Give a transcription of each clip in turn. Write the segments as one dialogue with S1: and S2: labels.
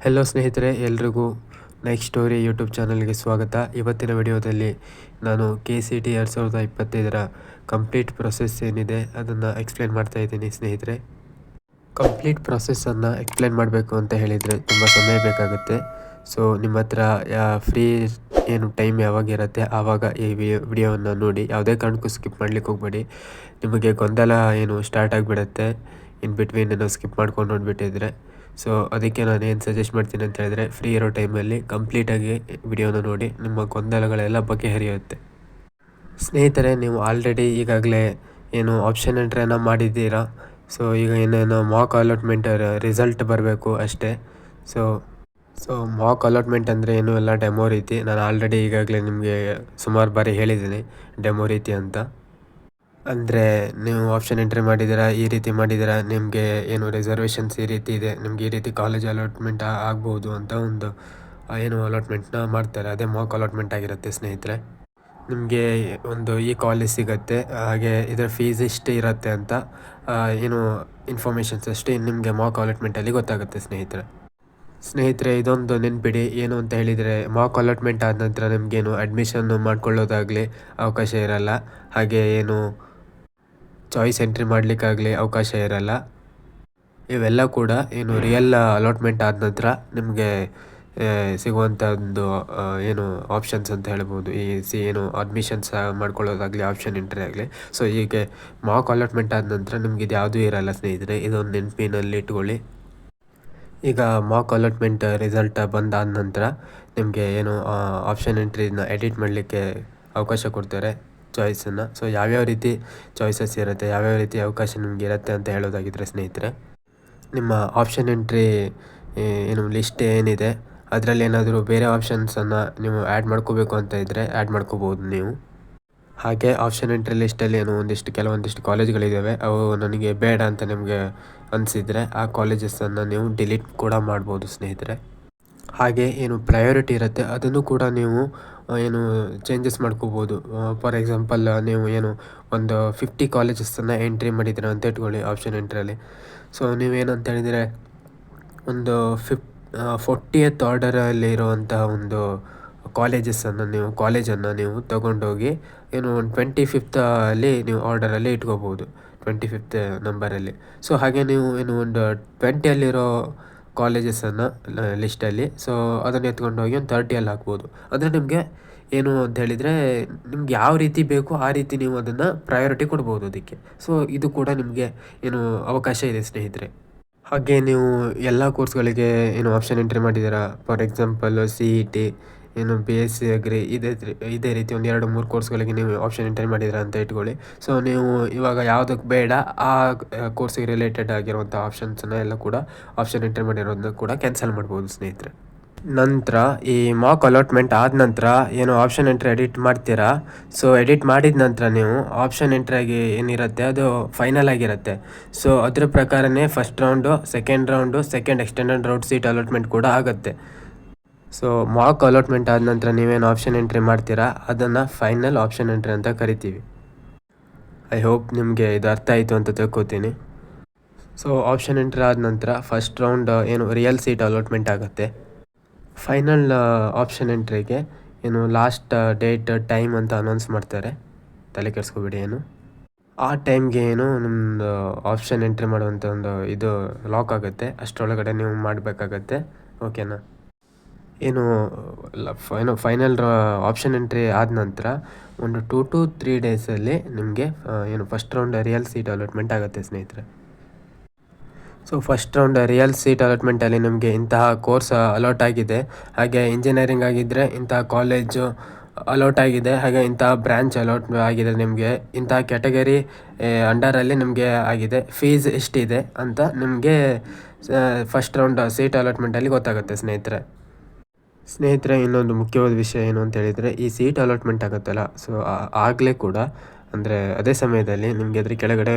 S1: Hello ಸ್ನೇಹಿತರೆ, ಎಲ್ರಿಗೂ Nike story YouTube ಚಾನಲ್ಗೆ ಸ್ವಾಗತ. ಇವತ್ತಿನ ವಿಡಿಯೋದಲ್ಲಿ ನಾನು KCET 2025 ಕಂಪ್ಲೀಟ್ ಪ್ರೊಸೆಸ್ ಏನಿದೆ ಅದನ್ನು ಎಕ್ಸ್ಪ್ಲೇನ್ ಮಾಡ್ತಾ ಇದ್ದೀನಿ ಸ್ನೇಹಿತರೆ. ಕಂಪ್ಲೀಟ್ ಪ್ರೊಸೆಸ್ಸನ್ನು ಎಕ್ಸ್ಪ್ಲೇನ್ ಮಾಡಬೇಕು ಅಂತ ಹೇಳಿದರೆ ತುಂಬ ಸಮಯ ಬೇಕಾಗುತ್ತೆ. ಸೊ ನಿಮ್ಮ ಹತ್ರ ಫ್ರೀ ಏನು ಟೈಮ್ ಯಾವಾಗಿರುತ್ತೆ ಆವಾಗ ಈ ವಿಡಿಯೋವನ್ನು ನೋಡಿ. ಯಾವುದೇ ಕಾರಣಕ್ಕೂ ಸ್ಕಿಪ್ ಮಾಡಲಿಕ್ಕೆ ಹೋಗಬೇಡಿ. ನಿಮಗೆ ಗೊಂದಲ ಏನು ಸ್ಟಾರ್ಟ್ ಆಗಿಬಿಡುತ್ತೆ ಇನ್ ಬಿಟ್ವೀನ್ ಏನೋ ಸ್ಕಿಪ್ ಮಾಡ್ಕೊಂಡು ನೋಡಿಬಿಟ್ಟಿದ್ರೆ. ಸೊ ಅದಕ್ಕೆ ನಾನು ಏನು ಸಜೆಸ್ಟ್ ಮಾಡ್ತೀನಿ ಅಂತ ಹೇಳಿದ್ರೆ, ಫ್ರೀ ಇರೋ ಟೈಮಲ್ಲಿ ಕಂಪ್ಲೀಟಾಗಿ ವಿಡಿಯೋನ ನೋಡಿ, ನಿಮ್ಮ ಗೊಂದಲಗಳೆಲ್ಲ ಬಗೆಹರಿಯುತ್ತೆ. ಸ್ನೇಹಿತರೆ, ನೀವು ಆಲ್ರೆಡಿ ಈಗಾಗಲೇ ಏನು ಆಪ್ಷನ್ ಎಂಟ್ರಿಯನ್ನು ಮಾಡಿದ್ದೀರಾ. ಸೊ ಈಗ ಏನೇನೋ ಮಾಕ್ ಅಲಾಟ್ಮೆಂಟ್ ರಿಸಲ್ಟ್ ಬರಬೇಕು ಅಷ್ಟೇ. ಸೊ ಮಾಕ್ ಅಲಾಟ್ಮೆಂಟ್ ಅಂದರೆ ಏನು ಎಲ್ಲ ಡೆಮೋ ರೀತಿ. ನಾನು ಆಲ್ರೆಡಿ ಈಗಾಗಲೇ ನಿಮಗೆ ಸುಮಾರು ಬಾರಿ ಹೇಳಿದ್ದೀನಿ ಡೆಮೋ ರೀತಿ ಅಂತ. ಅಂದರೆ ನೀವು ಆಪ್ಷನ್ ಎಂಟ್ರಿ ಮಾಡಿದ್ದೀರಾ, ಈ ರೀತಿ ಮಾಡಿದ್ದೀರಾ, ನಿಮಗೆ ಏನು ರಿಸರ್ವೇಷನ್ಸ್ ಈ ರೀತಿ ಇದೆ, ನಿಮ್ಗೆ ಈ ರೀತಿ ಕಾಲೇಜ್ ಅಲಾಟ್ಮೆಂಟ್ ಆಗ್ಬೋದು ಅಂತ ಒಂದು ಏನು ಅಲಾಟ್ಮೆಂಟ್ನ ಮಾಡ್ತಾರೆ. ಅದೇ ಮಾಕ್ ಅಲಾಟ್ಮೆಂಟ್ ಆಗಿರುತ್ತೆ ಸ್ನೇಹಿತರೆ. ನಿಮಗೆ ಒಂದು ಈ ಕಾಲೇಜ್ ಸಿಗುತ್ತೆ, ಹಾಗೆ ಇದರ ಫೀಸ್ ಇಷ್ಟು ಇರುತ್ತೆ ಅಂತ ಏನು ಇನ್ಫಾರ್ಮೇಷನ್ಸ್ ಅಷ್ಟೇ ನಿಮಗೆ ಮಾಕ್ ಅಲಾಟ್ಮೆಂಟಲ್ಲಿ ಗೊತ್ತಾಗುತ್ತೆ ಸ್ನೇಹಿತರೆ. ಇದೊಂದು ನೆನ್ಪಿಡಿ, ಏನು ಅಂತ ಹೇಳಿದರೆ, ಮಾಕ್ ಅಲಾಟ್ಮೆಂಟ್ ಆದ ನಂತರ ನಿಮಗೇನು ಅಡ್ಮಿಷನ್ ಮಾಡ್ಕೊಳ್ಳೋದಾಗಲಿ ಅವಕಾಶ ಇರಲ್ಲ, ಹಾಗೆ ಏನು ಚಾಯ್ಸ್ ಎಂಟ್ರಿ ಮಾಡಲಿಕ್ಕಾಗಲಿ ಅವಕಾಶ ಇರಲ್ಲ. ಇವೆಲ್ಲ ಕೂಡ ಏನು ರಿಯಲ್ ಅಲಾಟ್ಮೆಂಟ್ ಆದ ನಂತರ ನಿಮಗೆ ಸಿಗುವಂಥ ಒಂದು ಏನು ಆಪ್ಷನ್ಸ್ ಅಂತ ಹೇಳ್ಬೋದು. ಏನು ಅಡ್ಮಿಷನ್ಸ್ ಮಾಡ್ಕೊಳ್ಳೋದಾಗಲಿ, ಆಪ್ಷನ್ ಎಂಟ್ರಿ ಆಗಲಿ. ಸೊ ಹೀಗೆ ಮಾಕ್ ಅಲಾಟ್ಮೆಂಟ್ ಆದ ನಂತರ ನಿಮ್ಗೆ ಇದು ಯಾವುದೂ ಇರಲ್ಲ ಸ್ನೇಹಿತರೆ. ಇದೊಂದು ನೆನಪಿನಲ್ಲಿ ಇಟ್ಕೊಳ್ಳಿ. ಈಗ ಮಾಕ್ ಅಲಾಟ್ಮೆಂಟ್ ರಿಸಲ್ಟ್ ಬಂದಾದ ನಂತರ ನಿಮಗೆ ಏನು ಆಪ್ಷನ್ ಎಂಟ್ರಿನ ಎಡಿಟ್ ಮಾಡಲಿಕ್ಕೆ ಅವಕಾಶ ಕೊಡ್ತಾರೆ, ಚಾಯ್ಸನ್ನು. ಸೊ ಯಾವ್ಯಾವ ರೀತಿ ಚಾಯ್ಸಸ್ ಇರುತ್ತೆ, ಯಾವ್ಯಾವ ರೀತಿ ಅವಕಾಶ ನಿಮ್ಗೆ ಇರುತ್ತೆ ಅಂತ ಹೇಳೋದಾಗಿದ್ದರೆ ಸ್ನೇಹಿತರೆ, ನಿಮ್ಮ ಆಪ್ಷನ್ ಎಂಟ್ರಿ ಏನು ಲಿಸ್ಟ್ ಏನಿದೆ ಅದರಲ್ಲಿ ಏನಾದರೂ ಬೇರೆ ಆಪ್ಷನ್ಸನ್ನು ನೀವು ಆ್ಯಡ್ ಮಾಡ್ಕೋಬೇಕು ಅಂತ ಇದ್ದರೆ ಆ್ಯಡ್ ಮಾಡ್ಕೋಬೋದು ನೀವು. ಹಾಗೆ ಆಪ್ಷನ್ ಎಂಟ್ರಿ ಲಿಸ್ಟಲ್ಲಿ ಏನು ಕೆಲವೊಂದಿಷ್ಟು ಕಾಲೇಜ್ಗಳಿದ್ದಾವೆ, ಅವು ನನಗೆ ಬೇಡ ಅಂತ ನಿಮಗೆ ಅನಿಸಿದರೆ ಆ ಕಾಲೇಜಸನ್ನು ನೀವು ಡಿಲೀಟ್ ಕೂಡ ಮಾಡ್ಬೋದು ಸ್ನೇಹಿತರೆ. ಹಾಗೆ ಏನು ಪ್ರಯಾರಿಟಿ ಇರುತ್ತೆ ಅದನ್ನು ಕೂಡ ನೀವು ಏನು ಚೇಂಜಸ್ ಮಾಡ್ಕೋಬೋದು. ಫಾರ್ ಎಕ್ಸಾಂಪಲ್, ನೀವು ಏನು ಒಂದು 50 ಕಾಲೇಜಸನ್ನು ಎಂಟ್ರಿ ಮಾಡಿದ್ದೀರ ಅಂತ ಇಟ್ಕೊಳ್ಳಿ ಆಪ್ಷನ್ ಎಂಟ್ರಿಯಲ್ಲಿ. ಸೊ ನೀವೇನಂತ ಹೇಳಿದರೆ, ಒಂದು 40th ಆರ್ಡರಲ್ಲಿ ಇರುವಂತಹ ಒಂದು ಕಾಲೇಜನ್ನು ನೀವು ತಗೊಂಡೋಗಿ ಏನು 25th ನೀವು ಆರ್ಡರಲ್ಲಿ ಇಟ್ಕೋಬೋದು, 25th ನಂಬರಲ್ಲಿ. ಸೊ ಹಾಗೆ ನೀವು ಏನು ಒಂದು 20ಯಲ್ಲಿರೋ ಕಾಲೇಜಸನ್ನು ಲಿಸ್ಟಲ್ಲಿ, ಸೊ ಅದನ್ನು ಎತ್ಕೊಂಡೋಗಿ ಒಂದು 30ಯಲ್ಲಿ ಹಾಕ್ಬೋದು. ಅಂದರೆ ನಿಮಗೆ ಏನು ಅಂತ ಹೇಳಿದರೆ, ನಿಮ್ಗೆ ಯಾವ ರೀತಿ ಬೇಕು ಆ ರೀತಿ ನೀವು ಅದನ್ನು ಪ್ರಯಾರಿಟಿ ಕೊಡ್ಬೋದು ಅದಕ್ಕೆ. ಸೊ ಇದು ಕೂಡ ನಿಮಗೆ ಏನು ಅವಕಾಶ ಇದೆ ಸ್ನೇಹಿತರೆ. ಹಾಗೆ ನೀವು ಎಲ್ಲ ಕೋರ್ಸ್ಗಳಿಗೆ ಏನು ಆಪ್ಷನ್ ಎಂಟ್ರಿ ಮಾಡಿದ್ದೀರಾ, ಫಾರ್ ಎಕ್ಸಾಂಪಲ್ CET, ಏನು BSc ಅಗ್ರಿ, ಇದೇ ರೀತಿ ಒಂದು 2-3 ಕೋರ್ಸ್ಗಳಿಗೆ ನೀವು ಆಪ್ಷನ್ ಎಂಟ್ರಿ ಮಾಡಿದ್ದೀರಾ ಅಂತ ಇಟ್ಕೊಳ್ಳಿ. ಸೊ ನೀವು ಇವಾಗ ಯಾವುದಕ್ಕೆ ಬೇಡ ಆ ಕೋರ್ಸಿಗೆ ರಿಲೇಟೆಡ್ ಆಗಿರುವಂಥ ಆಪ್ಷನ್ಸನ್ನು ಎಲ್ಲ ಕೂಡ ಆಪ್ಷನ್ ಎಂಟ್ರಿ ಮಾಡಿರೋದನ್ನ ಕೂಡ ಕ್ಯಾನ್ಸಲ್ ಮಾಡ್ಬೋದು ಸ್ನೇಹಿತರೆ. ನಂತರ ಈ ಮಾಕ್ ಅಲಾಟ್ಮೆಂಟ್ ಆದ ನಂತರ ಏನು ಆಪ್ಷನ್ ಎಂಟ್ರಿ ಎಡಿಟ್ ಮಾಡ್ತೀರಾ, ಸೊ ಎಡಿಟ್ ಮಾಡಿದ ನಂತರ ನೀವು ಆಪ್ಷನ್ ಎಂಟ್ರಿಯಾಗಿ ಏನಿರುತ್ತೆ ಅದು ಫೈನಲ್ ಆಗಿರುತ್ತೆ. ಸೊ ಅದ್ರ ಪ್ರಕಾರನೇ first round, second extended round seat allotment ಕೂಡ ಆಗುತ್ತೆ. ಸೊ ಮಾಕ್ ಅಲಾಟ್ಮೆಂಟ್ ಆದ ನಂತರ ನೀವೇನು ಆಪ್ಷನ್ ಎಂಟ್ರಿ ಮಾಡ್ತೀರಾ ಅದನ್ನು ಫೈನಲ್ ಆಪ್ಷನ್ ಎಂಟ್ರಿ ಅಂತ ಕರಿತೀವಿ. ಐ ಹೋಪ್ ನಿಮಗೆ ಇದು ಅರ್ಥ ಆಯಿತು ಅಂತ ತಿಳ್ಕೊತೀನಿ. ಸೊ ಆಪ್ಷನ್ ಎಂಟ್ರಿ ಆದ ನಂತರ ಫಸ್ಟ್ ರೌಂಡ್ ಏನು ರಿಯಲ್ ಸೀಟ್ ಅಲಾಟ್ಮೆಂಟ್ ಆಗುತ್ತೆ. ಫೈನಲ್ ಆಪ್ಷನ್ ಎಂಟ್ರಿಗೆ ಏನು ಲಾಸ್ಟ್ ಡೇಟ್ ಟೈಮ್ ಅಂತ ಅನೌನ್ಸ್ ಮಾಡ್ತಾರೆ, ತಲೆ ಕೆಡಿಸ್ಕೊಬೇಡಿ. ಏನು ಆ ಟೈಮ್ಗೆ ಏನು ನಿಮ್ಮದು ಆಪ್ಷನ್ ಎಂಟ್ರಿ ಮಾಡುವಂಥ ಒಂದು ಇದು ಲಾಕ್ ಆಗುತ್ತೆ, ಅಷ್ಟರೊಳಗಡೆ ನೀವು ಮಾಡಬೇಕಾಗತ್ತೆ. ಓಕೆನಾ? ಏನು ಫೈನಲ್ ಆಪ್ಷನ್ ಎಂಟ್ರಿ ಆದ ನಂತರ ಒಂದು 2 to 3 ಡೇಸಲ್ಲಿ ನಿಮಗೆ ಏನು first round real seat allotment ಆಗುತ್ತೆ ಸ್ನೇಹಿತರೆ. So first round real seat ಅಲಾಟ್ಮೆಂಟಲ್ಲಿ ನಿಮಗೆ ಇಂತಹ ಕೋರ್ಸ್ ಅಲಾಟ್ ಆಗಿದೆ, ಹಾಗೆ ಇಂಜಿನಿಯರಿಂಗ್ ಆಗಿದ್ದರೆ ಇಂತಹ ಕಾಲೇಜು ಅಲಾಟ್ ಆಗಿದೆ, ಹಾಗೆ ಇಂತಹ ಬ್ರ್ಯಾಂಚ್ ಅಲಾಟ್ ಆಗಿದೆ, ನಿಮಗೆ ಇಂತಹ ಕ್ಯಾಟಗರಿ ಅಂಡರಲ್ಲಿ ನಿಮಗೆ ಆಗಿದೆ, ಫೀಸ್ ಎಷ್ಟಿದೆ ಅಂತ ನಿಮಗೆ ಫಸ್ಟ್ ರೌಂಡ್ ಸೀಟ್ ಅಲಾಟ್ಮೆಂಟಲ್ಲಿ ಗೊತ್ತಾಗುತ್ತೆ ಸ್ನೇಹಿತರೆ. ಇನ್ನೊಂದು ಮುಖ್ಯವಾದ ವಿಷಯ ಏನು ಅಂತ ಹೇಳಿದರೆ, ಈ ಸೀಟ್ ಅಲಾಟ್ಮೆಂಟ್ ಆಗುತ್ತಲ್ಲ, ಸೊ ಆಗಲೇ ಕೂಡ ಅಂದರೆ ಅದೇ ಸಮಯದಲ್ಲಿ ನಿಮಗೆ ಅದ್ರ ಕೆಳಗಡೆ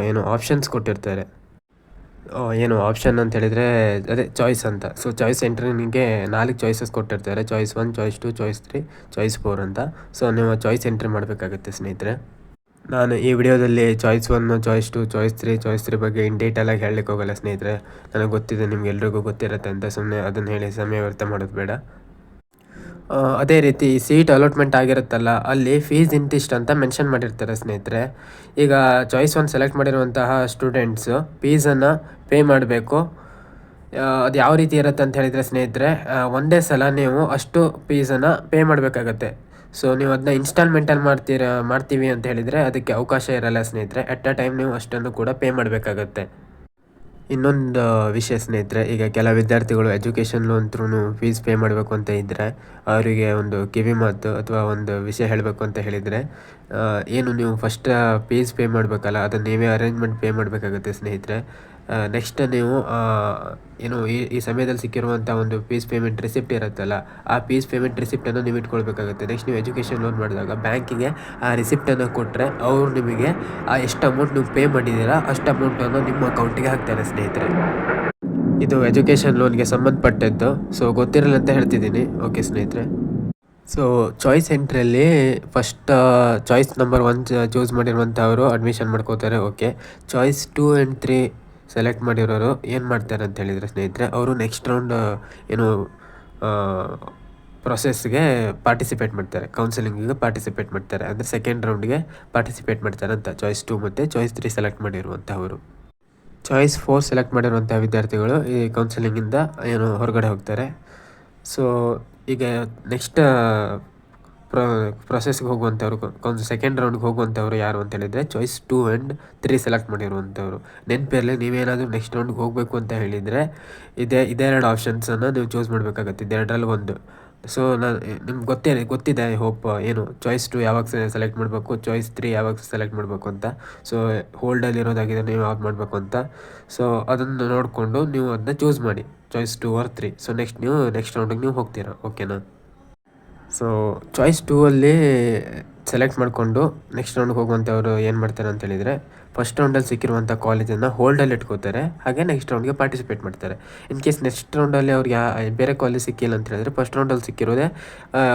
S1: ಏನು ಆಪ್ಷನ್ಸ್ ಕೊಟ್ಟಿರ್ತಾರೆ. ಏನು ಆಪ್ಷನ್ ಅಂತ ಹೇಳಿದರೆ ಅದೇ ಚಾಯ್ಸ್ ಅಂತ. ಸೊ ಚಾಯ್ಸ್ ಎಂಟ್ರಿ ನಿಮಗೆ 4 ಚಾಯ್ಸಸ್ ಕೊಟ್ಟಿರ್ತಾರೆ, ಚಾಯ್ಸ್ 1, ಚಾಯ್ಸ್ 2, ಚಾಯ್ಸ್ 3, ಚಾಯ್ಸ್ 4 ಅಂತ. ಸೊ ನೀವು ಚಾಯ್ಸ್ ಎಂಟ್ರಿ ಮಾಡಬೇಕಾಗುತ್ತೆ ಸ್ನೇಹಿತರೆ. ನಾನು ಈ ವಿಡಿಯೋದಲ್ಲಿ ಚಾಯ್ಸ್ 1, ಚಾಯ್ಸ್ 2, ಚಾಯ್ಸ್ 3 ಬಗ್ಗೆ ಇನ್ ಡೀಟೇಲಾಗಿ ಹೇಳಲಿಕ್ಕೆ ಹೋಗಲ್ಲ ಸ್ನೇಹಿತರೆ. ನನಗೆ ಗೊತ್ತಿದೆ ನಿಮ್ಗೆಲ್ರಿಗೂ ಗೊತ್ತಿರುತ್ತೆ ಅಂತ ಸುಮ್ಮನೆ ಅದನ್ನು ಹೇಳಿ ಸಮಯ ವ್ಯರ್ಥ ಮಾಡೋದು ಬೇಡ. ಅದೇ ರೀತಿ ಸೀಟ್ ಅಲಾಟ್ಮೆಂಟ್ ಆಗಿರುತ್ತಲ್ಲ, ಅಲ್ಲಿ ಫೀಸ್ ಇಂತಿಷ್ಟು ಅಂತ ಮೆನ್ಷನ್ ಮಾಡಿರ್ತಾರೆ ಸ್ನೇಹಿತರೆ. ಈಗ ಚಾಯ್ಸ್ 1 ಸೆಲೆಕ್ಟ್ ಮಾಡಿರುವಂತಹ ಸ್ಟೂಡೆಂಟ್ಸು ಫೀಸನ್ನು ಪೇ ಮಾಡಬೇಕು. ಅದು ಯಾವ ರೀತಿ ಇರುತ್ತೆ ಅಂತ ಹೇಳಿದರೆ ಸ್ನೇಹಿತರೆ, ಒಂದೇ ಸಲ ನೀವು ಅಷ್ಟು ಫೀಸನ್ನು ಪೇ ಮಾಡಬೇಕಾಗತ್ತೆ. ಸೊ ನೀವು ಅದನ್ನ ಇನ್ಸ್ಟಾಲ್ಮೆಂಟಲ್ಲಿ ಮಾಡ್ತೀವಿ ಅಂತ ಹೇಳಿದರೆ ಅದಕ್ಕೆ ಅವಕಾಶ ಇರಲ್ಲ ಸ್ನೇಹಿತರೆ. ಎಟ್ ಅ ಟೈಮ್ ನೀವು ಅಷ್ಟನ್ನು ಕೂಡ ಪೇ ಮಾಡಬೇಕಾಗತ್ತೆ. ಇನ್ನೊಂದು ವಿಷಯ ಸ್ನೇಹಿತರೆ, ಈಗ ಕೆಲ ವಿದ್ಯಾರ್ಥಿಗಳು education loan through fees pay ಮಾಡಬೇಕು ಅಂತ ಇದ್ದರೆ ಅವರಿಗೆ ಒಂದು ಕಿವಿ ಮಾತು ಅಥವಾ ಒಂದು ವಿಷಯ ಹೇಳಬೇಕು ಅಂತ ಹೇಳಿದರೆ, ಏನು ನೀವು ಫಸ್ಟ್ ಫೀಸ್ ಪೇ ಮಾಡಬೇಕಲ್ಲ, ಅದನ್ನು ನೀವೇ ಅರೇಂಜ್ಮೆಂಟ್ ಪೇ ಮಾಡಬೇಕಾಗುತ್ತೆ ಸ್ನೇಹಿತರೆ. ನೆಕ್ಸ್ಟ್ ನೀವು ಏನು ಈ ಸಮಯದಲ್ಲಿ ಸಿಕ್ಕಿರುವಂಥ ಒಂದು ಫೀಸ್ ಪೇಮೆಂಟ್ ರಿಸಿಪ್ಟ್ ಇರುತ್ತಲ್ಲ, ಆ ಫೀಸ್ ಪೇಮೆಂಟ್ ರಿಸಿಪ್ಟನ್ನು ನೀವು ಇಟ್ಕೊಳ್ಬೇಕಾಗುತ್ತೆ. ನೆಕ್ಸ್ಟ್ ನೀವು ಎಜುಕೇಷನ್ ಲೋನ್ ಮಾಡಿದಾಗ ಬ್ಯಾಂಕಿಗೆ ಆ ರಿಸಿಪ್ಟನ್ನು ಕೊಟ್ಟರೆ ಅವರು ನಿಮಗೆ ಎಷ್ಟು ಅಮೌಂಟ್ ನೀವು ಪೇ ಮಾಡಿದ್ದೀರಾ ಅಷ್ಟು ಅಮೌಂಟನ್ನು ನಿಮ್ಮ ಅಕೌಂಟಿಗೆ ಹಾಕ್ತಾರೆ ಸ್ನೇಹಿತರೆ. ಇದು ಎಜುಕೇಷನ್ ಲೋನ್ಗೆ ಸಂಬಂಧಪಟ್ಟದ್ದು. ಸೊ ಗೊತ್ತಿರಲ್ಲ ಅಂತ ಹೇಳ್ತಿದ್ದೀನಿ. ಓಕೆ ಸ್ನೇಹಿತರೆ. ಸೊ ಚಾಯ್ಸ್ ಎಂಟ್ರಿಯಲ್ಲಿ ಫಸ್ಟ್ ಚಾಯ್ಸ್ ನಂಬರ್ 1 ಚೂಸ್ ಮಾಡಿರುವಂಥವರು ಅಡ್ಮಿಷನ್ ಮಾಡ್ಕೋತಾರೆ. ಓಕೆ, ಚಾಯ್ಸ್ 2 ಆ್ಯಂಡ್ 3 ಸೆಲೆಕ್ಟ್ ಮಾಡಿರೋರು ಏನು ಮಾಡ್ತಾರೆ ಅಂತ ಹೇಳಿದರೆ ಸ್ನೇಹಿತರೆ, ಅವರು ನೆಕ್ಸ್ಟ್ ರೌಂಡ್ ಏನು ಪ್ರೊಸೆಸ್ಗೆ ಪಾರ್ಟಿಸಿಪೇಟ್ ಮಾಡ್ತಾರೆ, ಕೌನ್ಸಿಲಿಂಗಿಗೆ ಪಾರ್ಟಿಸಿಪೇಟ್ ಮಾಡ್ತಾರೆ. ಅಂದರೆ ಸೆಕೆಂಡ್ ರೌಂಡ್ಗೆ ಪಾರ್ಟಿಸಿಪೇಟ್ ಮಾಡ್ತಾರೆ ಅಂತ ಚಾಯ್ಸ್ 2 ಮತ್ತು ಚಾಯ್ಸ್ 3 ಸೆಲೆಕ್ಟ್ ಮಾಡಿರುವಂಥವರು. ಚಾಯ್ಸ್ 4 ಸೆಲೆಕ್ಟ್ ಮಾಡಿರುವಂಥ ವಿದ್ಯಾರ್ಥಿಗಳು ಈ ಕೌನ್ಸಿಲಿಂಗಿಂದ ಏನು ಹೊರಗಡೆ ಹೋಗ್ತಾರೆ. ಸೊ ಈಗ ನೆಕ್ಸ್ಟ್ ಪ್ರೊಸೆಸ್ಗೆ ಹೋಗುವಂಥವ್ರು, ಸೆಕೆಂಡ್ ರೌಂಡ್ಗೆ ಹೋಗುವಂಥವ್ರು ಯಾರು ಅಂತ ಹೇಳಿದರೆ ಚಾಯ್ಸ್ 2 ಆ್ಯಂಡ್ 3 ಸೆಲೆಕ್ಟ್ ಮಾಡಿರುವಂಥವ್ರು. ನೆನಪಿರಲಿ, ನೀವೇನಾದರೂ ನೆಕ್ಸ್ಟ್ ರೌಂಡ್ಗೆ ಹೋಗಬೇಕು ಅಂತ ಹೇಳಿದರೆ ಇದೆರಡು ಆಪ್ಷನ್ಸನ್ನು ನೀವು ಚೂಸ್ ಮಾಡಬೇಕಾಗತ್ತೆ, ಇದೆರಡರಲ್ಲಿ ಒಂದು. ಸೊ ನಿಮ್ಗೆ ಗೊತ್ತಿದೆ ಹೋಪ್ ಏನು ಚಾಯ್ಸ್ 2 ಯಾವಾಗ ಸೆಲೆಕ್ಟ್ ಮಾಡಬೇಕು, ಚಾಯ್ಸ್ 3 ಯಾವಾಗ ಸೆಲೆಕ್ಟ್ ಮಾಡಬೇಕು ಅಂತ. ಸೊ ಹೋಲ್ಡಲ್ಲಿ ಇರೋದಾಗಿದೆ ನೀವು ಯಾವ್ದು ಮಾಡಬೇಕು ಅಂತ. ಸೊ ಅದನ್ನು ನೋಡಿಕೊಂಡು ನೀವು ಅದನ್ನ ಚೂಸ್ ಮಾಡಿ, ಚಾಯ್ಸ್ 2 ಆರ್ 3. ಸೊ ನೆಕ್ಸ್ಟ್ ರೌಂಡಿಗೆ ನೀವು ಹೋಗ್ತೀರಾ. ಓಕೆನಾ? ಸೊ ಚಾಯ್ಸ್ 2 ಅಲ್ಲಿ ಸೆಲೆಕ್ಟ್ ಮಾಡಿಕೊಂಡು ನೆಕ್ಸ್ಟ್ ರೌಂಡ್ಗೆ ಹೋಗುವಂಥವ್ರು ಏನು ಮಾಡ್ತಾರೆ ಅಂತ ಹೇಳಿದರೆ, ಫಸ್ಟ್ ರೌಂಡಲ್ಲಿ ಸಿಕ್ಕಿರುವಂಥ ಕಾಲೇಜನ್ನು ಹೋಲ್ಡಲ್ಲಿ ಇಟ್ಕೋತಾರೆ, ಹಾಗೆ ನೆಕ್ಸ್ಟ್ ರೌಂಡ್ಗೆ ಪಾರ್ಟಿಸಿಪೇಟ್ ಮಾಡ್ತಾರೆ. ಇನ್ ಕೇಸ್ ನೆಕ್ಸ್ಟ್ ರೌಂಡಲ್ಲಿ ಅವ್ರಿಗೆ ಬೇರೆ ಕಾಲೇಜ್ ಸಿಕ್ಕಿಲ್ಲ ಅಂತ ಹೇಳಿದರೆ ಫಸ್ಟ್ ರೌಂಡಲ್ಲಿ ಸಿಕ್ಕಿರೋದೇ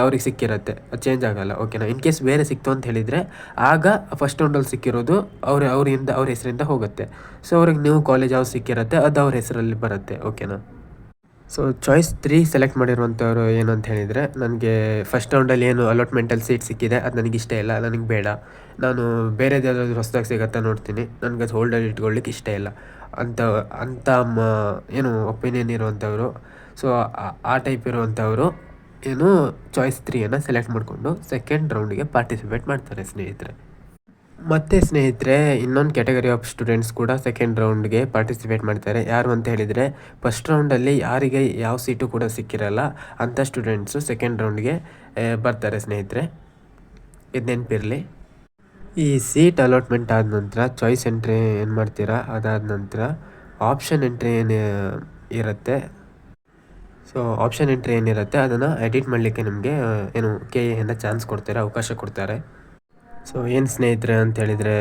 S1: ಅವ್ರಿಗೆ ಸಿಕ್ಕಿರುತ್ತೆ, ಅದು ಚೇಂಜ್ ಆಗೋಲ್ಲ. ಓಕೆನಾ? ಇನ್ ಕೇಸ್ ಬೇರೆ ಸಿಕ್ತು ಅಂತ ಹೇಳಿದರೆ ಆಗ ಫಸ್ಟ್ ರೌಂಡಲ್ಲಿ ಸಿಕ್ಕಿರೋದು ಅವ್ರ ಹೆಸರಿಂದ ಹೋಗುತ್ತೆ. ಸೊ ಅವ್ರಿಗೆ ನ್ಯೂ ಕಾಲೇಜ್ ಯಾವ್ದು ಸಿಕ್ಕಿರುತ್ತೆ ಅದು ಅವ್ರ ಹೆಸರಲ್ಲಿ ಬರುತ್ತೆ. ಓಕೆನಾ? ಸೊ ಚಾಯ್ಸ್ 3 ಸೆಲೆಕ್ಟ್ ಮಾಡಿರುವಂಥವ್ರು ಏನು ಅಂತ ಹೇಳಿದರೆ, ನನಗೆ ಫಸ್ಟ್ ರೌಂಡಲ್ಲಿ ಏನು ಅಲಾಟ್ಮೆಂಟಲ್ಲಿ ಸೀಟ್ ಸಿಕ್ಕಿದೆ ಅದು ನನಗೆ ಇಷ್ಟ ಇಲ್ಲ, ನನಗೆ ಬೇಡ, ನಾನು ಬೇರೆದು ಯಾವುದಾದ್ರು ಹೊಸದಾಗಿ ಸಿಗತ್ತಾ ನೋಡ್ತೀನಿ, ನನಗೆ ಅದು ಹೋಲ್ಡಲ್ಲಿ ಇಟ್ಕೊಳ್ಳಿಕ್ಕೆ ಇಷ್ಟ ಇಲ್ಲ ಅಂತ ಏನು ಒಪಿನಿಯನ್ ಇರುವಂಥವ್ರು. ಸೊ ಆ ಟೈಪ್ ಇರುವಂಥವರು ಏನು ಚಾಯ್ಸ್ 3ಯನ್ನು ಸೆಲೆಕ್ಟ್ ಮಾಡಿಕೊಂಡು ಸೆಕೆಂಡ್ ರೌಂಡಿಗೆ ಪಾರ್ಟಿಸಿಪೇಟ್ ಮಾಡ್ತಾರೆ ಸ್ನೇಹಿತರೆ. ಮತ್ತು ಸ್ನೇಹಿತರೆ, ಇನ್ನೊಂದು ಕ್ಯಾಟಗರಿ ಆಫ್ ಸ್ಟೂಡೆಂಟ್ಸ್ ಕೂಡ ಸೆಕೆಂಡ್ ರೌಂಡ್ಗೆ ಪಾರ್ಟಿಸಿಪೇಟ್ ಮಾಡ್ತಾರೆ. ಯಾರು ಅಂತ ಹೇಳಿದರೆ, ಫಸ್ಟ್ ರೌಂಡಲ್ಲಿ ಯಾರಿಗೆ ಯಾವ ಸೀಟು ಕೂಡ ಸಿಕ್ಕಿರಲ್ಲ ಅಂಥ ಸ್ಟೂಡೆಂಟ್ಸು ಸೆಕೆಂಡ್ ರೌಂಡ್ಗೆ ಬರ್ತಾರೆ ಸ್ನೇಹಿತರೆ. ಇದು ನೆನಪಿರಲಿ. ಈ ಸೀಟ್ ಅಲಾಟ್ಮೆಂಟ್ ಆದ ನಂತರ ಚಾಯ್ಸ್ ಎಂಟ್ರಿ ಏನು ಮಾಡ್ತೀರಾ, ಅದಾದ ನಂತರ ಆಪ್ಷನ್ ಎಂಟ್ರಿ ಇರುತ್ತೆ. ಸೊ ಆಪ್ಷನ್ ಎಂಟ್ರಿ ಏನಿರುತ್ತೆ ಅದನ್ನು ಎಡಿಟ್ ಮಾಡಲಿಕ್ಕೆ ನಿಮಗೆ ಏನು KA ಚಾನ್ಸ್ ಕೊಡ್ತಾರೆ, ಅವಕಾಶ ಕೊಡ್ತಾರೆ. ಸೊ ಏನು ಸ್ನೇಹಿತರೆ ಅಂತ ಹೇಳಿದರೆ,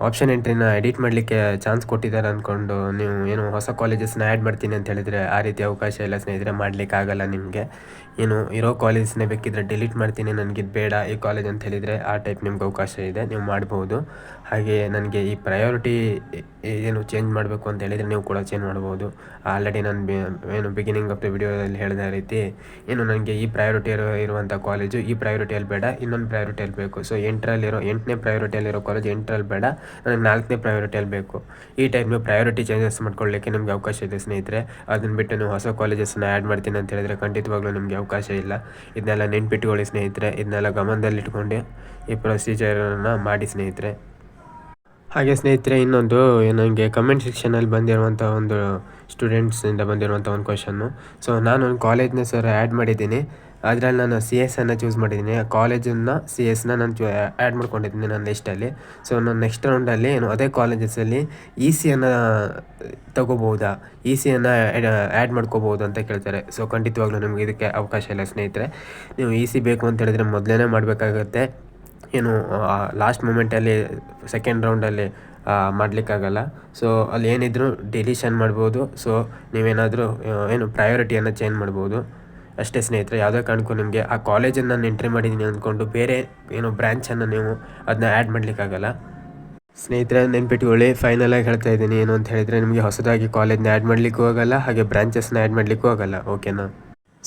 S1: ಆಪ್ಷನ್ ಎಂಟ್ರಿನ ಎಡಿಟ್ ಮಾಡಲಿಕ್ಕೆ ಚಾನ್ಸ್ ಕೊಟ್ಟಿದ್ದಾರೆ ಅಂದ್ಕೊಂಡು ನೀವು ಏನು ಹೊಸ ಕಾಲೇಜಸ್ನ ಆ್ಯಡ್ ಮಾಡ್ತೀನಿ ಅಂತ ಹೇಳಿದರೆ ಆ ರೀತಿ ಅವಕಾಶ ಇಲ್ಲ ಸ್ನೇಹಿತರೆ, ಮಾಡಲಿಕ್ಕಾಗಲ್ಲ ನಿಮಗೆ. ಏನು ಇರೋ ಕಾಲೇಜ್ನೇ ಬೇಕಿದ್ದರೆ ಡಿಲೀಟ್ ಮಾಡ್ತೀನಿ, ನನಗಿದು ಬೇಡ ಈ ಕಾಲೇಜ್ ಅಂತ ಹೇಳಿದರೆ ಆ ಟೈಪ್ ನಿಮ್ಗೆ ಅವಕಾಶ ಇದೆ, ನೀವು ಮಾಡ್ಬೋದು. ಹಾಗೆ ನನಗೆ ಈ ಪ್ರಯಾರಿಟಿ ಏನು ಚೇಂಜ್ ಮಾಡಬೇಕು ಅಂತ ಹೇಳಿದರೆ ನೀವು ಕೂಡ ಚೇಂಜ್ ಮಾಡ್ಬೋದು. ಆಲ್ರೆಡಿ ನಾನು ಏನು ಬಿಗಿನಿಂಗ್ ಆಫ್ ದ ವಿಡಿಯೋದಲ್ಲಿ ಹೇಳಿದ ರೀತಿ ಏನು ನನಗೆ ಈ ಪ್ರಯಾರಿಟಿ ಇರುವಂಥ ಕಾಲೇಜು ಈ ಪ್ರಯಾರಿಟಿಯಲ್ಲಿ ಬೇಡ, ಇನ್ನೊಂದು ಪ್ರಯಾರಿಟಿಯಲ್ಲಿ ಬೇಕು. ಸೊ 8ನೇ ಪ್ರಯಾರಿಟಿಯಲ್ಲಿರೋ ಕಾಲೇಜ್ 8ರಲ್ಲಿ ಬೇಡ, ನನಗೆ 4ನೇ ಪ್ರಯಾರಿಟಿಯಲ್ಲಿ ಬೇಕು. ಈ ಟೈಪ್ ನೀವು ಪ್ರಯಾರಿಟಿ ಚೇಂಜಸ್ ಮಾಡ್ಕೊಳ್ಳಿಕ್ಕೆ ನಿಮಗೆ ಅವಕಾಶ ಇದೆ ಸ್ನೇಹಿತರೆ. ಅದನ್ನು ಬಿಟ್ಟು ನೀವು ಹೊಸ ಕಾಲೇಜಸ್ನ ಆ್ಯಡ್ ಮಾಡ್ತೀನಿ ಅಂತ ಹೇಳಿದರೆ ಖಂಡಿತವಾಗ್ಲೂ ನಿಮಗೆ ಅವಕಾಶ ಇಲ್ಲ. ಇದನ್ನೆಲ್ಲ ನೆನ್ಪಿಟ್ಕೊಳ್ಳಿ ಸ್ನೇಹಿತರೆ, ಇದನ್ನೆಲ್ಲ ಗಮನದಲ್ಲಿಟ್ಕೊಂಡು ಈ ಪ್ರೊಸೀಜರನ್ನು ಮಾಡಿ ಸ್ನೇಹಿತರೆ. ಹಾಗೆ ಸ್ನೇಹಿತರೆ, ಇನ್ನೊಂದು ನನಗೆ ಕಮೆಂಟ್ ಸೆಕ್ಷನಲ್ಲಿ ಬಂದಿರುವಂಥ ಒಂದು ಸ್ಟೂಡೆಂಟ್ಸಿಂದ ಬಂದಿರುವಂಥ ಒಂದು ಕ್ವಶನ್ನು. ಸೊ ನಾನು ಒಂದು ಕಾಲೇಜ್ನ ಆ್ಯಡ್ ಮಾಡಿದ್ದೀನಿ, ಅದರಲ್ಲಿ ನಾನು CS ಚೂಸ್ ಮಾಡಿದ್ದೀನಿ. ಆ ಕಾಲೇಜನ್ನು CS ನಾನು ಆ್ಯಡ್ ಮಾಡ್ಕೊಂಡಿದ್ದೀನಿ ನನ್ನ ಲಿಸ್ಟಲ್ಲಿ. ಸೊ ನಾನು ನೆಕ್ಸ್ಟ್ ರೌಂಡಲ್ಲಿ ಏನು ಅದೇ ಕಾಲೇಜಸಲ್ಲಿ EC ತಗೋಬೋದಾ, EC ಆ್ಯಡ್ ಮಾಡ್ಕೋಬೋದು ಅಂತ ಕೇಳ್ತಾರೆ. ಸೊ ಖಂಡಿತವಾಗ್ಲೂ ನಿಮಗೆ ಇದಕ್ಕೆ ಅವಕಾಶ ಇಲ್ಲ ಸ್ನೇಹಿತರೆ. ನೀವು EC ಬೇಕು ಅಂತ ಹೇಳಿದರೆ ಮೊದಲೇ ಮಾಡಬೇಕಾಗತ್ತೆ. ಏನು ಲಾಸ್ಟ್ ಮೂಮೆಂಟಲ್ಲಿ ಸೆಕೆಂಡ್ ರೌಂಡಲ್ಲಿ ಮಾಡಲಿಕ್ಕಾಗಲ್ಲ. ಸೊ ಅಲ್ಲಿ ಏನಿದ್ರು ಡಿಲೀಷನ್ ಮಾಡ್ಬೋದು. ಸೊ ನೀವೇನಾದರೂ ಏನು ಪ್ರಯಾರಿಟಿಯನ್ನು ಚೇಂಜ್ ಮಾಡ್ಬೋದು. ಅಷ್ಟೇ ಸ್ನೇಹಿತರೆ. ಯಾವುದೇ ಕಾರಣಕ್ಕೂ ನಿಮಗೆ ಆ ಕಾಲೇಜನ್ನು ನಾನು ಎಂಟ್ರಿ ಮಾಡಿದ್ದೀನಿ ಅಂದ್ಕೊಂಡು ಬೇರೆ ಏನೋ ಬ್ರ್ಯಾಂಚನ್ನು ನೀವು ಅದನ್ನ ಆ್ಯಡ್ ಮಾಡಲಿಕ್ಕಾಗಲ್ಲ ಸ್ನೇಹಿತರೆ. ನೆನ್ಪಿಟ್ಕೊಳ್ಳಿ, ಫೈನಲಾಗಿ ಹೇಳ್ತಾ ಇದ್ದೀನಿ ಏನು ಅಂತ ಹೇಳಿದರೆ, ನಿಮಗೆ ಹೊಸದಾಗಿ ಕಾಲೇಜ್ನ ಆ್ಯಡ್ ಮಾಡಲಿಕ್ಕೂ ಹೋಗಲ್ಲ, ಹಾಗೆ ಬ್ರಾಂಚಸ್ನ ಆ್ಯಡ್ ಮಾಡಲಿಕ್ಕೂ ಹೋಗಲ್ಲ. ಓಕೆನಾ?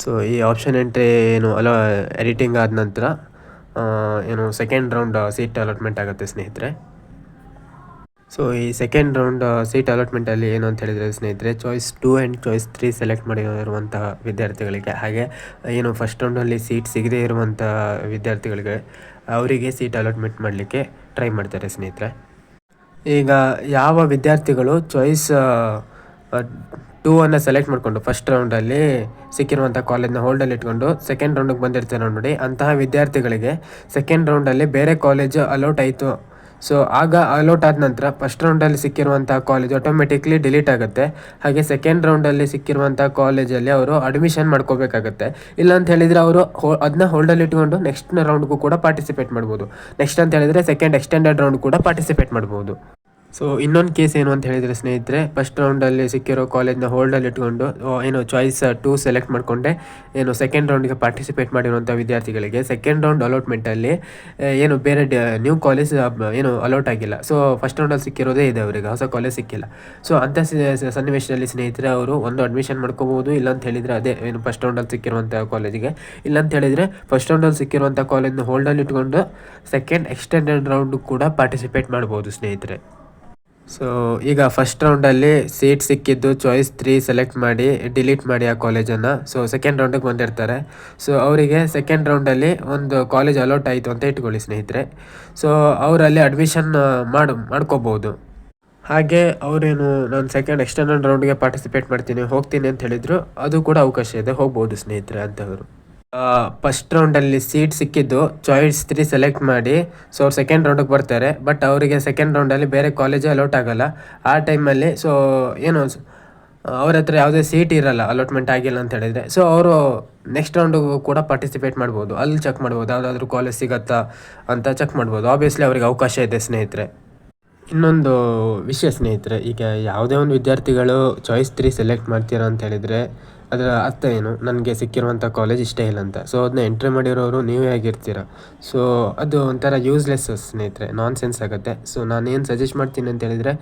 S1: ಸೊ ಈ ಆಪ್ಷನ್ ಎಂಟ್ರಿ ಏನು ಎಡಿಟಿಂಗ್ ಆದ ನಂತರ ಏನು ಸೆಕೆಂಡ್ ರೌಂಡ್ ಸೀಟ್ ಅಲಾಟ್ಮೆಂಟ್ ಆಗುತ್ತೆ ಸ್ನೇಹಿತರೆ. ಸೊ ಈ ಸೆಕೆಂಡ್ ರೌಂಡ್ ಸೀಟ್ ಅಲಾಟ್ಮೆಂಟಲ್ಲಿ ಏನು ಅಂತ ಹೇಳಿದರೆ ಸ್ನೇಹಿತರೆ, ಚಾಯ್ಸ್ 2 ಆ್ಯಂಡ್ ಚಾಯ್ಸ್ 3 ಸೆಲೆಕ್ಟ್ ಮಾಡಿರುವಂತಹ ವಿದ್ಯಾರ್ಥಿಗಳಿಗೆ, ಹಾಗೆ ಏನು ಫಸ್ಟ್ ರೌಂಡಲ್ಲಿ ಸೀಟ್ ಸಿಗದೇ ಇರುವಂಥ ವಿದ್ಯಾರ್ಥಿಗಳಿಗೆ ಅವರಿಗೆ ಸೀಟ್ ಅಲಾಟ್ಮೆಂಟ್ ಮಾಡಲಿಕ್ಕೆ ಟ್ರೈ ಮಾಡ್ತಾರೆ ಸ್ನೇಹಿತರೆ. ಈಗ ಯಾವ ವಿದ್ಯಾರ್ಥಿಗಳು ಚಾಯ್ಸ್ 2 ಅನ್ನು ಸೆಲೆಕ್ಟ್ ಮಾಡಿಕೊಂಡು ಫಸ್ಟ್ ರೌಂಡಲ್ಲಿ ಸಿಕ್ಕಿರುವಂಥ ಕಾಲೇಜ್ನ ಹೋಲ್ಡಲ್ಲಿ ಇಟ್ಕೊಂಡು ಸೆಕೆಂಡ್ ರೌಂಡಿಗೆ ಬಂದಿರ್ತಾರೆ ನೋಡಿ, ಅಂತಹ ವಿದ್ಯಾರ್ಥಿಗಳಿಗೆ ಸೆಕೆಂಡ್ ರೌಂಡಲ್ಲಿ ಬೇರೆ ಕಾಲೇಜು ಅಲೌಟ್ ಆಯಿತು. ಸೊ ಆಗ ಅಲೌಟ್ ಆದ ನಂತರ ಫಸ್ಟ್ ರೌಂಡಲ್ಲಿ ಸಿಕ್ಕಿರುವಂಥ ಕಾಲೇಜ್ ಆಟೋಮೆಟಿಕ್ಲಿ ಡಿಲೀಟ್ ಆಗುತ್ತೆ. ಹಾಗೆ ಸೆಕೆಂಡ್ ರೌಂಡಲ್ಲಿ ಸಿಕ್ಕಿರುವಂಥ ಕಾಲೇಜಲ್ಲಿ ಅವರು ಅಡ್ಮಿಷನ್ ಮಾಡ್ಕೋಬೇಕಾಗತ್ತೆ. ಇಲ್ಲ ಅಂತ ಹೇಳಿದರೆ ಅವರು ಅದನ್ನ ಹೋಲ್ಡಲ್ಲಿ ಇಟ್ಕೊಂಡು ನೆಕ್ಸ್ಟ್ ರೌಂಡ್ಗೂ ಕೂಡ ಪಾರ್ಟಿಸಿಪೇಟ್ ಮಾಡ್ಬೋದು. ನೆಕ್ಸ್ಟ್ ಅಂತ ಹೇಳಿದರೆ ಸೆಕೆಂಡ್ ಎಕ್ಸ್ಟೆಂಡೆಡ್ ರೌಂಡ್ ಕೂಡ ಪಾರ್ಟಿಸಿಪೇಟ್ ಮಾಡ್ಬೋದು. ಸೊ ಇನ್ನೊಂದು ಕೇಸ್ ಏನು ಅಂತ ಹೇಳಿದರೆ ಸ್ನೇಹಿತರೆ, ಫಸ್ಟ್ ರೌಂಡಲ್ಲಿ ಸಿಕ್ಕಿರೋ ಕಾಲೇಜ್ನ ಹೋಲ್ಡಲ್ಲಿ ಇಟ್ಕೊಂಡು ಏನು ಚಾಯ್ಸ್ 2 ಸೆಲೆಕ್ಟ್ ಮಾಡಿಕೊಂಡೆ ಏನು ಸೆಕೆಂಡ್ ರೌಂಡಿಗೆ ಪಾರ್ಟಿಸಿಪೇಟ್ ಮಾಡಿರುವಂಥ ವಿದ್ಯಾರ್ಥಿಗಳಿಗೆ ಸೆಕೆಂಡ್ ರೌಂಡ್ ಅಲಾಟ್ಮೆಂಟಲ್ಲಿ ಏನು ಬೇರೆ ನ್ಯೂ ಕಾಲೇಜ್ ಏನು ಅಲೌಟ್ ಆಗಿಲ್ಲ. ಸೊ ಫಸ್ಟ್ ರೌಂಡಲ್ಲಿ ಸಿಕ್ಕಿರೋದೇ ಇದೆ, ಅವರಿಗೆ ಹೊಸ ಕಾಲೇಜ್ ಸಿಕ್ಕಿಲ್ಲ. ಸೊ ಅಂಥ ಸನ್ನಿವೇಶದಲ್ಲಿ ಸ್ನೇಹಿತರೆ ಅವರು ಒಂದು ಅಡ್ಮಿಷನ್ ಮಾಡ್ಕೋಬೋದು. ಇಲ್ಲ ಅಂತ ಹೇಳಿದರೆ ಅದೇ ಏನು ಫಸ್ಟ್ ರೌಂಡಲ್ಲಿ ಸಿಕ್ಕಿರುವಂಥ ಕಾಲೇಜಿಗೆ, ಇಲ್ಲ ಅಂತ ಹೇಳಿದರೆ ಫಸ್ಟ್ ರೌಂಡಲ್ಲಿ ಸಿಕ್ಕಿರುವಂಥ ಕಾಲೇಜ್ನ ಹೋಲ್ಡಲ್ಲಿ ಇಟ್ಕೊಂಡು ಸೆಕೆಂಡ್ ಎಕ್ಸ್ಟೆಂಡೆಡ್ ರೌಂಡ್ ಕೂಡ ಪಾರ್ಟಿಸಿಪೇಟ್ ಮಾಡ್ಬೋದು ಸ್ನೇಹಿತರೆ. ಸೊ ಈಗ ಫಸ್ಟ್ ರೌಂಡಲ್ಲಿ ಸೀಟ್ ಸಿಕ್ಕಿದ್ದು ಚಾಯ್ಸ್ 3 ಸೆಲೆಕ್ಟ್ ಮಾಡಿ ಡಿಲೀಟ್ ಮಾಡಿ ಆ ಕಾಲೇಜನ್ನು. ಸೊ ಸೆಕೆಂಡ್ ರೌಂಡಿಗೆ ಬಂದಿರ್ತಾರೆ. ಸೊ ಅವರಿಗೆ ಸೆಕೆಂಡ್ ರೌಂಡಲ್ಲಿ ಒಂದು ಕಾಲೇಜ್ ಅಲೌಟ್ ಆಯಿತು ಅಂತ ಇಟ್ಕೊಳ್ಳಿ ಸ್ನೇಹಿತರೆ. ಸೊ ಅವರಲ್ಲಿ ಅಡ್ಮಿಷನ್ ಮಾಡ್ಕೋಬೋದು. ಹಾಗೆ ಅವರೇನು ನಾನು ಸೆಕೆಂಡ್ ಎಕ್ಸ್ಟರ್ನಲ್ ರೌಂಡ್ಗೆ ಪಾರ್ಟಿಸಿಪೇಟ್ ಹೋಗ್ತೀನಿ ಅಂತ ಹೇಳಿದರು, ಅದು ಕೂಡ ಅವಕಾಶ ಇದೆ, ಹೋಗ್ಬೋದು ಸ್ನೇಹಿತರೆ ಅಂಥವರು. ಫಸ್ಟ್ ರೌಂಡಲ್ಲಿ ಸೀಟ್ ಸಿಕ್ಕಿದ್ದು ಚಾಯ್ಸ್ 3 ಸೆಲೆಕ್ಟ್ ಮಾಡಿ ಸೊ ಅವ್ರು ಸೆಕೆಂಡ್ ರೌಂಡಿಗೆ ಬರ್ತಾರೆ. ಬಟ್ ಅವರಿಗೆ ಸೆಕೆಂಡ್ ರೌಂಡಲ್ಲಿ ಬೇರೆ ಕಾಲೇಜೇ ಅಲೌಟ್ ಆಗೋಲ್ಲ. ಆ ಟೈಮಲ್ಲಿ ಸೊ ಏನು ಅವ್ರ ಹತ್ರ ಯಾವುದೇ ಸೀಟ್ ಇರೋಲ್ಲ, ಅಲಾಟ್ಮೆಂಟ್ ಆಗಿಲ್ಲ ಅಂತ ಹೇಳಿದರೆ. ಸೊ ಅವರು ನೆಕ್ಸ್ಟ್ ರೌಂಡಿಗೂ ಕೂಡ ಪಾರ್ಟಿಸಿಪೇಟ್ ಮಾಡ್ಬೋದು. ಅಲ್ಲಿ ಚೆಕ್ ಮಾಡ್ಬೋದು ಯಾವುದಾದ್ರೂ ಕಾಲೇಜ್ ಸಿಗತ್ತಾ ಅಂತ ಚೆಕ್ ಮಾಡ್ಬೋದು. ಆಬ್ವಿಯಸ್ಲಿ ಅವ್ರಿಗೆ ಅವಕಾಶ ಇದೆ ಸ್ನೇಹಿತರೆ. ಇನ್ನೊಂದು ವಿಷಯ ಸ್ನೇಹಿತರೆ, ಈಗ ಯಾವುದೇ ಒಂದು ವಿದ್ಯಾರ್ಥಿಗಳು ಚಾಯ್ಸ್ 3 ಸೆಲೆಕ್ಟ್ ಮಾಡ್ತೀರಾ ಅಂತ ಹೇಳಿದರೆ ಅದರ ಅರ್ಥ ಏನು, ನನಗೆ ಸಿಕ್ಕಿರುವಂಥ ಕಾಲೇಜ್ ಇಷ್ಟೇ ಇಲ್ಲ ಅಂತ. ಸೊ ಅದನ್ನ ಎಂಟ್ರಿ ಮಾಡಿರೋರು ನೀವೇ ಆಗಿರ್ತೀರ. ಸೊ ಅದು ಒಂಥರ ಯೂಸ್ಲೆಸ್ ಸ್ನೇಹಿತರೆ, ನಾನ್ ಸೆನ್ಸ್ ಆಗುತ್ತೆ. ಸೊ ನಾನೇನು ಸಜೆಸ್ಟ್ ಮಾಡ್ತೀನಿ ಅಂತ ಹೇಳಿದರೆ,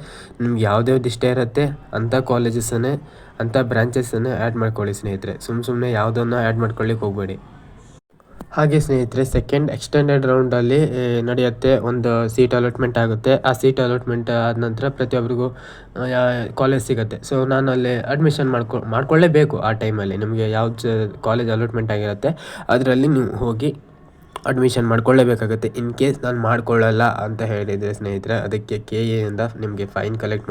S1: ನಿಮ್ಗೆ ಯಾವುದ್ಯಾವ್ದು ಇಷ್ಟ ಇರುತ್ತೆ ಅಂಥ ಕಾಲೇಜಸ್ಸನ್ನೇ ಅಂಥ ಬ್ರಾಂಚಸ್ಸನ್ನೇ ಆ್ಯಡ್ ಮಾಡ್ಕೊಳ್ಳಿ ಸ್ನೇಹಿತರೆ. ಸುಮ್ಮನೆ ಯಾವುದನ್ನು ಆ್ಯಡ್ ಮಾಡ್ಕೊಳ್ಳಿಕ್ಕೆ ಹೋಗಬೇಡಿ. ಹಾಗೆ ಸ್ನೇಹಿತರೆ, ಸೆಕೆಂಡ್ ಎಕ್ಸ್ಟೆಂಡೆಡ್ ರೌಂಡಲ್ಲಿ ನಡೆಯುತ್ತೆ, ಒಂದು ಸೀಟ್ ಅಲಾಟ್ಮೆಂಟ್ ಆಗುತ್ತೆ. ಆ ಸೀಟ್ ಅಲಾಟ್ಮೆಂಟ್ ಆದ ನಂತರ ಪ್ರತಿಯೊಬ್ಬರಿಗೂ ಕಾಲೇಜ್ ಸಿಗುತ್ತೆ. ಸೊ ನಾನು ಅಲ್ಲಿ ಅಡ್ಮಿಷನ್ ಮಾಡ್ಕೊಳ್ಳೇಬೇಕು. ಆ ಟೈಮಲ್ಲಿ ನಿಮಗೆ ಯಾವ್ದು ಕಾಲೇಜ್ ಅಲಾಟ್ಮೆಂಟ್ ಆಗಿರುತ್ತೆ ಅದರಲ್ಲಿ ನೀವು ಹೋಗಿ ಅಡ್ಮಿಷನ್ ಮಾಡ್ಕೊಳ್ಳೇಬೇಕಾಗುತ್ತೆ. ಇನ್ ಕೇಸ್ ನಾನು ಮಾಡ್ಕೊಳ್ಳಲ್ಲ ಅಂತ ಹೇಳಿದರೆ ಸ್ನೇಹಿತರೆ, ಅದಕ್ಕೆ KAಯಿಂದ ನಿಮಗೆ ಫೈನ್ ಕಲೆಕ್ಟ್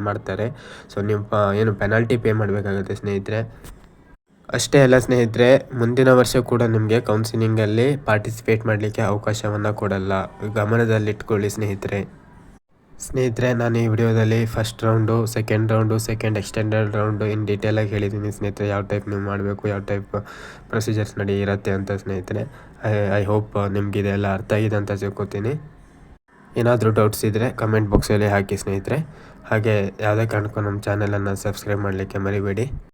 S1: ಮಾಡ್ತಾರೆ. ಸೊ ನೀವು ಏನು ಪೆನಾಲ್ಟಿ ಪೇ ಮಾಡಬೇಕಾಗುತ್ತೆ ಸ್ನೇಹಿತರೆ. ಅಷ್ಟೇ ಅಲ್ಲ ಸ್ನೇಹಿತರೆ, ಮುಂದಿನ ವರ್ಷ ಕೂಡ ನಿಮಗೆ ಕೌನ್ಸಿಲಿಂಗಲ್ಲಿ ಪಾರ್ಟಿಸಿಪೇಟ್ ಮಾಡಲಿಕ್ಕೆ ಅವಕಾಶವನ್ನು ಕೊಡಲ್ಲ, ಗಮನದಲ್ಲಿಟ್ಕೊಳ್ಳಿ ಸ್ನೇಹಿತರೆ. ನಾನು ಈ ವಿಡಿಯೋದಲ್ಲಿ first round, second extended round in ಡೀಟೇಲಾಗಿ ಹೇಳಿದ್ದೀನಿ ಸ್ನೇಹಿತರೆ. ಯಾವ ಟೈಪ್ ನೀವು ಮಾಡಬೇಕು, ಯಾವ ಟೈಪ್ ಪ್ರೊಸೀಜರ್ಸ್ ಇರುತ್ತೆ ಅಂತ ಸ್ನೇಹಿತರೆ. ಐ ಹೋಪ್ ನಿಮ್ಗೆ ಇದೆಲ್ಲ ಅರ್ಥ ಆಗಿದೆ ಅಂತ ತಿಳ್ಕೊತೀನಿ. ಏನಾದರೂ ಡೌಟ್ಸ್ ಇದ್ದರೆ ಕಮೆಂಟ್ ಬಾಕ್ಸಲ್ಲಿ ಹಾಕಿ ಸ್ನೇಹಿತರೆ. ಹಾಗೆ ಯಾವುದೇ ಕಾರಣಕ್ಕೂ ನಮ್ಮ ಚಾನಲನ್ನು ಸಬ್ಸ್ಕ್ರೈಬ್ ಮಾಡಲಿಕ್ಕೆ ಮರಿಬೇಡಿ.